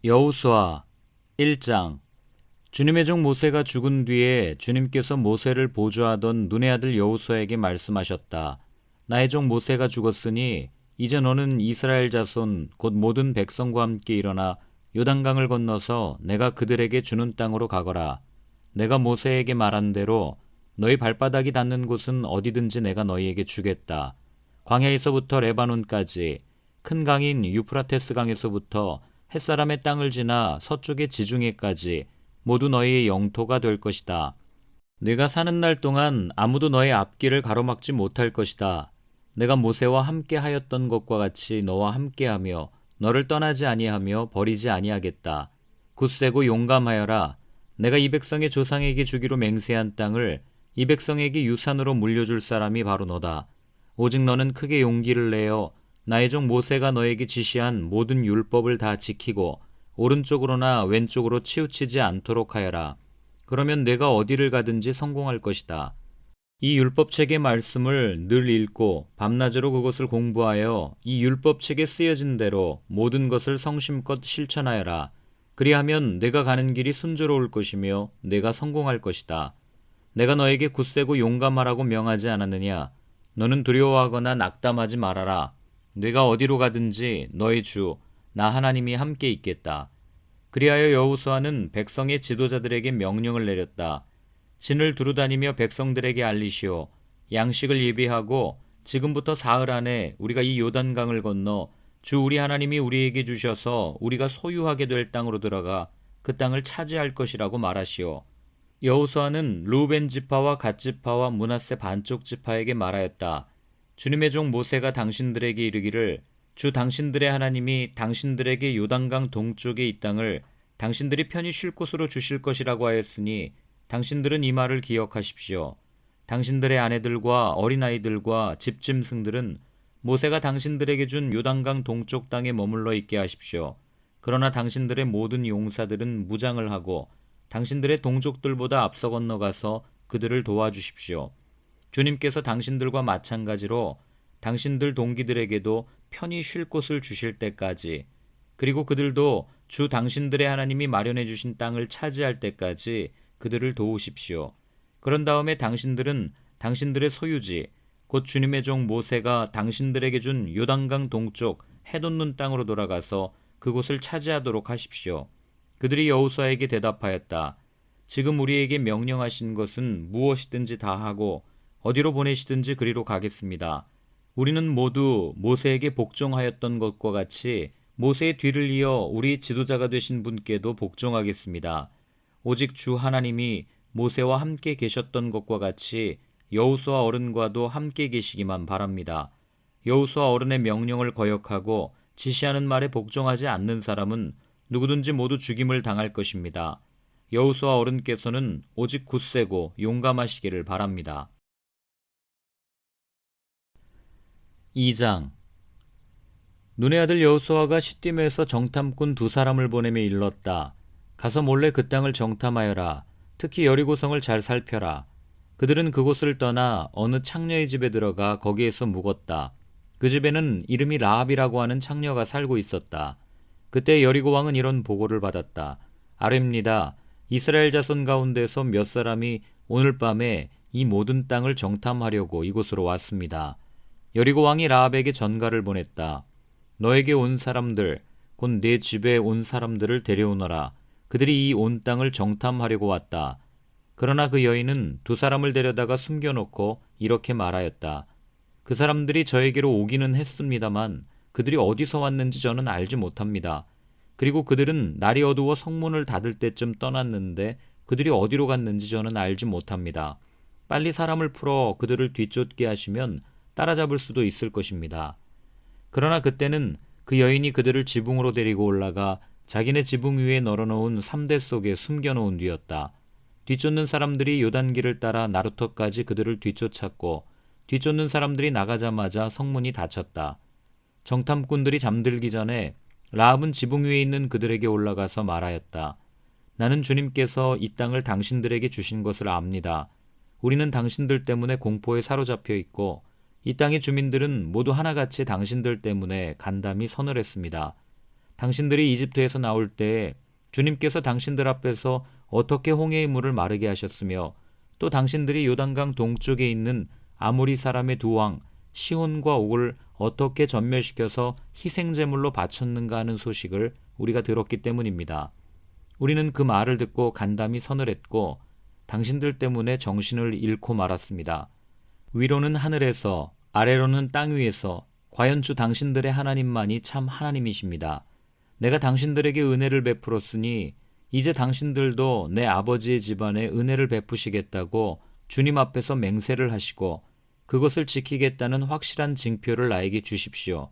여호수아 1장. 주님의 종 모세가 죽은 뒤에 주님께서 모세를 보조하던 눈의 아들 여호수아에게 말씀하셨다. 나의 종 모세가 죽었으니 이제 너는 이스라엘 자손 곧 모든 백성과 함께 일어나 요단강을 건너서 내가 그들에게 주는 땅으로 가거라. 내가 모세에게 말한 대로 너희 발바닥이 닿는 곳은 어디든지 내가 너희에게 주겠다. 광야에서부터 레바논까지, 큰 강인 유프라테스 강에서부터 햇사람의 땅을 지나 서쪽의 지중해까지 모두 너희의 영토가 될 것이다. 네가 사는 날 동안 아무도 너의 앞길을 가로막지 못할 것이다. 내가 모세와 함께 하였던 것과 같이 너와 함께하며 너를 떠나지 아니하며 버리지 아니하겠다. 굳세고 용감하여라. 내가 이 백성의 조상에게 주기로 맹세한 땅을 이 백성에게 유산으로 물려줄 사람이 바로 너다. 오직 너는 크게 용기를 내어 나의 종 모세가 너에게 지시한 모든 율법을 다 지키고 오른쪽으로나 왼쪽으로 치우치지 않도록 하여라. 그러면 내가 어디를 가든지 성공할 것이다. 이 율법책의 말씀을 늘 읽고 밤낮으로 그것을 공부하여 이 율법책에 쓰여진 대로 모든 것을 성심껏 실천하여라. 그리하면 내가 가는 길이 순조로울 것이며 내가 성공할 것이다. 내가 너에게 굳세고 용감하라고 명하지 않았느냐? 너는 두려워하거나 낙담하지 말아라. 내가 어디로 가든지 너의 주, 나 하나님이 함께 있겠다. 그리하여 여호수아는 백성의 지도자들에게 명령을 내렸다. 진을 두루다니며 백성들에게 알리시오. 양식을 예비하고 지금부터 사흘 안에 우리가 이 요단강을 건너 주 우리 하나님이 우리에게 주셔서 우리가 소유하게 될 땅으로 들어가 그 땅을 차지할 것이라고 말하시오. 여호수아는 르우벤 지파와 갓 지파와 므낫세 반쪽 지파에게 말하였다. 주님의 종 모세가 당신들에게 이르기를 주 당신들의 하나님이 당신들에게 요단강 동쪽에 이 땅을 당신들이 편히 쉴 곳으로 주실 것이라고 하였으니 당신들은 이 말을 기억하십시오. 당신들의 아내들과 어린아이들과 집짐승들은 모세가 당신들에게 준 요단강 동쪽 땅에 머물러 있게 하십시오. 그러나 당신들의 모든 용사들은 무장을 하고 당신들의 동족들보다 앞서 건너가서 그들을 도와주십시오. 주님께서 당신들과 마찬가지로 당신들 동기들에게도 편히 쉴 곳을 주실 때까지, 그리고 그들도 주 당신들의 하나님이 마련해 주신 땅을 차지할 때까지 그들을 도우십시오. 그런 다음에 당신들은 당신들의 소유지, 곧 주님의 종 모세가 당신들에게 준 요단강 동쪽 해돋는 땅으로 돌아가서 그곳을 차지하도록 하십시오. 그들이 여호수아에게 대답하였다. 지금 우리에게 명령하신 것은 무엇이든지 다 하고 어디로 보내시든지 그리로 가겠습니다. 우리는 모두 모세에게 복종하였던 것과 같이 모세의 뒤를 이어 우리 지도자가 되신 분께도 복종하겠습니다. 오직 주 하나님이 모세와 함께 계셨던 것과 같이 여호수아 어른과도 함께 계시기만 바랍니다. 여호수아 어른의 명령을 거역하고 지시하는 말에 복종하지 않는 사람은 누구든지 모두 죽임을 당할 것입니다. 여호수아 어른께서는 오직 굳세고 용감하시기를 바랍니다. 2장. 눈의 아들 여호수아가 시딤에서 정탐꾼 2사람을 보내며 일렀다. 가서 몰래 그 땅을 정탐하여라. 특히 여리고성을 잘 살펴라. 그들은 그곳을 떠나 어느 창녀의 집에 들어가 거기에서 묵었다. 그 집에는 이름이 라합이라고 하는 창녀가 살고 있었다. 그때 여리고 왕은 이런 보고를 받았다. 아뢰입니다. 이스라엘 자손 가운데서 몇 사람이 오늘 밤에 이 모든 땅을 정탐하려고 이곳으로 왔습니다. 여리고 왕이 라합에게 전가를 보냈다. 너에게 온 사람들, 곧 내 집에 온 사람들을 데려오너라. 그들이 이 온 땅을 정탐하려고 왔다. 그러나 그 여인은 2사람을 데려다가 숨겨놓고 이렇게 말하였다. 그 사람들이 저에게로 오기는 했습니다만 그들이 어디서 왔는지 저는 알지 못합니다. 그리고 그들은 날이 어두워 성문을 닫을 때쯤 떠났는데 그들이 어디로 갔는지 저는 알지 못합니다. 빨리 사람을 풀어 그들을 뒤쫓게 하시면 따라잡을 수도 있을 것입니다. 그러나 그때는 그 여인이 그들을 지붕으로 데리고 올라가 자기네 지붕 위에 널어놓은 삼대 속에 숨겨놓은 뒤였다. 뒤쫓는 사람들이 요단길을 따라 나루터까지 그들을 뒤쫓았고 뒤쫓는 사람들이 나가자마자 성문이 닫혔다. 정탐꾼들이 잠들기 전에 라합은 지붕 위에 있는 그들에게 올라가서 말하였다. 나는 주님께서 이 땅을 당신들에게 주신 것을 압니다. 우리는 당신들 때문에 공포에 사로잡혀 있고 이 땅의 주민들은 모두 하나같이 당신들 때문에 간담이 서늘했습니다. 당신들이 이집트에서 나올 때에 주님께서 당신들 앞에서 어떻게 홍해의 물을 마르게 하셨으며 또 당신들이 요단강 동쪽에 있는 아모리 사람의 두 왕 시혼과 옥을 어떻게 전멸시켜서 희생제물로 바쳤는가 하는 소식을 우리가 들었기 때문입니다. 우리는 그 말을 듣고 간담이 서늘했고 당신들 때문에 정신을 잃고 말았습니다. 위로는 하늘에서 아래로는 땅 위에서 과연 주 당신들의 하나님만이 참 하나님이십니다. 내가 당신들에게 은혜를 베풀었으니 이제 당신들도 내 아버지의 집안에 은혜를 베푸시겠다고 주님 앞에서 맹세를 하시고 그것을 지키겠다는 확실한 징표를 나에게 주십시오.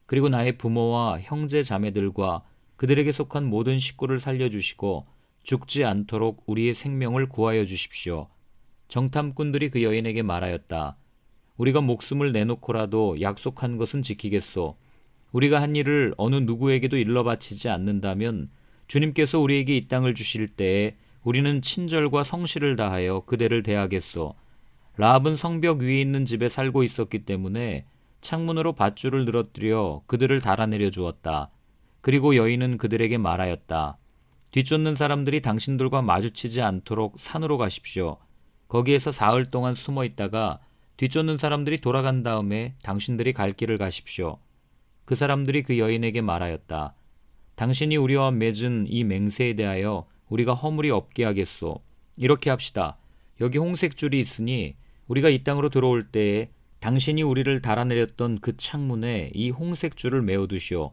그리고 나의 부모와 형제 자매들과 그들에게 속한 모든 식구를 살려주시고 죽지 않도록 우리의 생명을 구하여 주십시오. 정탐꾼들이 그 여인에게 말하였다. 우리가 목숨을 내놓고라도 약속한 것은 지키겠소. 우리가 한 일을 어느 누구에게도 일러 바치지 않는다면 주님께서 우리에게 이 땅을 주실 때에 우리는 친절과 성실을 다하여 그대를 대하겠소. 라합은 성벽 위에 있는 집에 살고 있었기 때문에 창문으로 밧줄을 늘어뜨려 그들을 달아내려 주었다. 그리고 여인은 그들에게 말하였다. 뒤쫓는 사람들이 당신들과 마주치지 않도록 산으로 가십시오. 거기에서 사흘 동안 숨어 있다가 뒤쫓는 사람들이 돌아간 다음에 당신들이 갈 길을 가십시오. 그 사람들이 그 여인에게 말하였다. 당신이 우리와 맺은 이 맹세에 대하여 우리가 허물이 없게 하겠소. 이렇게 합시다. 여기 홍색줄이 있으니 우리가 이 땅으로 들어올 때에 당신이 우리를 달아내렸던 그 창문에 이 홍색줄을 메어두시오.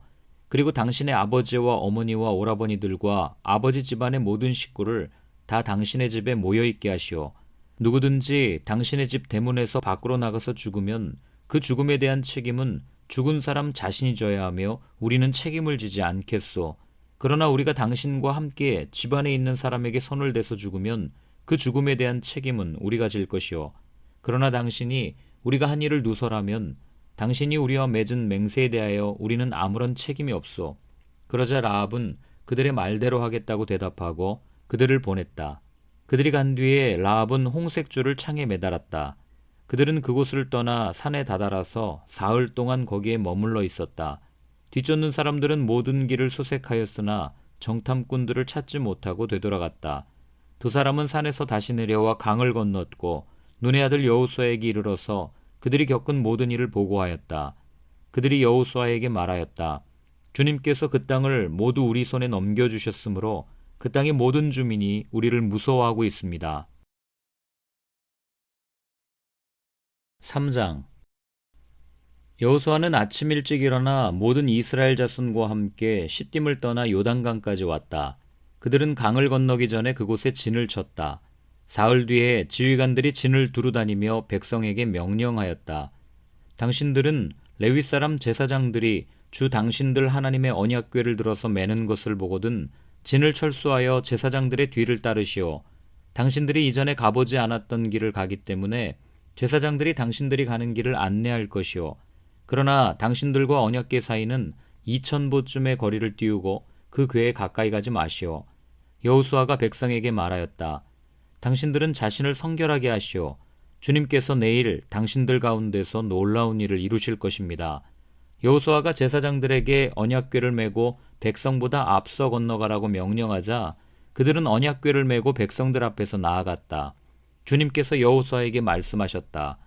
그리고 당신의 아버지와 어머니와 오라버니들과 아버지 집안의 모든 식구를 다 당신의 집에 모여있게 하시오. 누구든지 당신의 집 대문에서 밖으로 나가서 죽으면 그 죽음에 대한 책임은 죽은 사람 자신이 져야 하며 우리는 책임을 지지 않겠소. 그러나 우리가 당신과 함께 집안에 있는 사람에게 손을 대서 죽으면 그 죽음에 대한 책임은 우리가 질 것이오. 그러나 당신이 우리가 한 일을 누설하면 당신이 우리와 맺은 맹세에 대하여 우리는 아무런 책임이 없소. 그러자 라합은 그들의 말대로 하겠다고 대답하고 그들을 보냈다. 그들이 간 뒤에 라합은 홍색줄을 창에 매달았다. 그들은 그곳을 떠나 산에 다다라서 사흘 동안 거기에 머물러 있었다. 뒤쫓는 사람들은 모든 길을 수색하였으나 정탐꾼들을 찾지 못하고 되돌아갔다. 두 사람은 산에서 다시 내려와 강을 건넜고 눈의 아들 여호수아에게 이르러서 그들이 겪은 모든 일을 보고하였다. 그들이 여호수아에게 말하였다. 주님께서 그 땅을 모두 우리 손에 넘겨주셨으므로 그 땅의 모든 주민이 우리를 무서워하고 있습니다. 3장. 여호수아는 아침 일찍 일어나 모든 이스라엘 자손과 함께 시딤을 떠나 요단강까지 왔다. 그들은 강을 건너기 전에 그곳에 진을 쳤다. 사흘 뒤에 지휘관들이 진을 두루다니며 백성에게 명령하였다. 당신들은 레위 사람 제사장들이 주 당신들 하나님의 언약궤를 들어서 매는 것을 보거든 진을 철수하여 제사장들의 뒤를 따르시오. 당신들이 이전에 가보지 않았던 길을 가기 때문에 제사장들이 당신들이 가는 길을 안내할 것이오. 그러나 당신들과 언약궤 사이는 2000보쯤의 거리를 띄우고 그 궤에 가까이 가지 마시오. 여호수아가 백성에게 말하였다. 당신들은 자신을 성결하게 하시오. 주님께서 내일 당신들 가운데서 놀라운 일을 이루실 것입니다. 여호수아가 제사장들에게 언약궤를 메고 백성보다 앞서 건너가라고 명령하자 그들은 언약궤를 메고 백성들 앞에서 나아갔다. 주님께서 여호수아에게 말씀하셨다.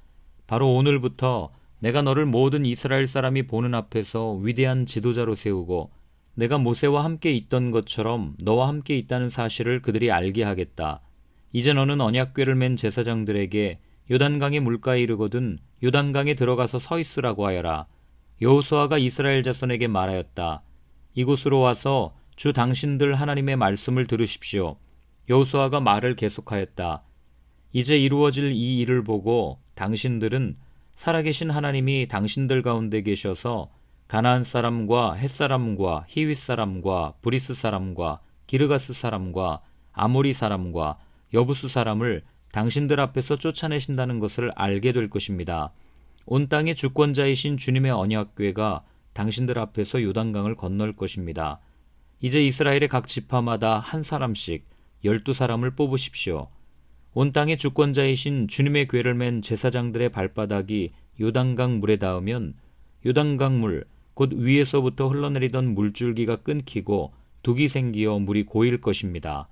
바로 오늘부터 내가 너를 모든 이스라엘 사람이 보는 앞에서 위대한 지도자로 세우고 내가 모세와 함께 있던 것처럼 너와 함께 있다는 사실을 그들이 알게 하겠다. 이제 너는 언약궤를 맨 제사장들에게 요단강의 물가에 이르거든 요단강에 들어가서 서 있으라고 하여라. 여호수아가 이스라엘 자손에게 말하였다. 이곳으로 와서 주 당신들 하나님의 말씀을 들으십시오. 여호수아가 말을 계속하였다. 이제 이루어질 이 일을 보고 당신들은 살아계신 하나님이 당신들 가운데 계셔서 가나안 사람과 헷 사람과 히윗 사람과 브리스 사람과 기르가스 사람과 아모리 사람과 여부수 사람을 당신들 앞에서 쫓아내신다는 것을 알게 될 것입니다. 온 땅의 주권자이신 주님의 언약궤가 당신들 앞에서 요단강을 건널 것입니다. 이제 이스라엘의 각 지파마다 한 사람씩 12사람을 뽑으십시오. 온 땅의 주권자이신 주님의 궤를 맨 제사장들의 발바닥이 요단강 물에 닿으면 요단강 물 곧 위에서부터 흘러내리던 물줄기가 끊기고 둑이 생기어 물이 고일 것입니다.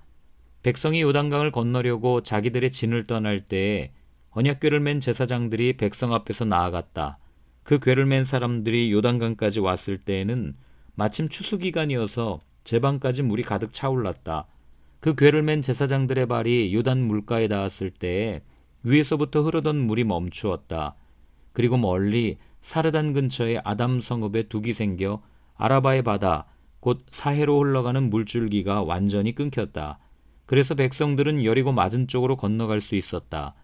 백성이 요단강을 건너려고 자기들의 진을 떠날 때에 언약궤를 맨 제사장들이 백성 앞에서 나아갔다. 그 궤를 맨 사람들이 요단강까지 왔을 때에는 마침 추수기간이어서 제방까지 물이 가득 차올랐다. 그 궤를 맨 제사장들의 발이 요단 물가에 닿았을 때에 위에서부터 흐르던 물이 멈추었다. 그리고 멀리 사르단 근처의 아담 성읍에 둑이 생겨 아라바의 바다, 곧 사해로 흘러가는 물줄기가 완전히 끊겼다. 그래서 백성들은 여리고 맞은 쪽으로 건너갈 수 있었다.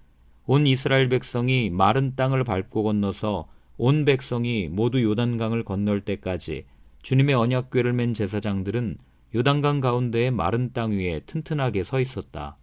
온 이스라엘 백성이 마른 땅을 밟고 건너서 온 백성이 모두 요단강을 건널 때까지 주님의 언약궤를 맨 제사장들은 요단강 가운데의 마른 땅 위에 튼튼하게 서 있었다.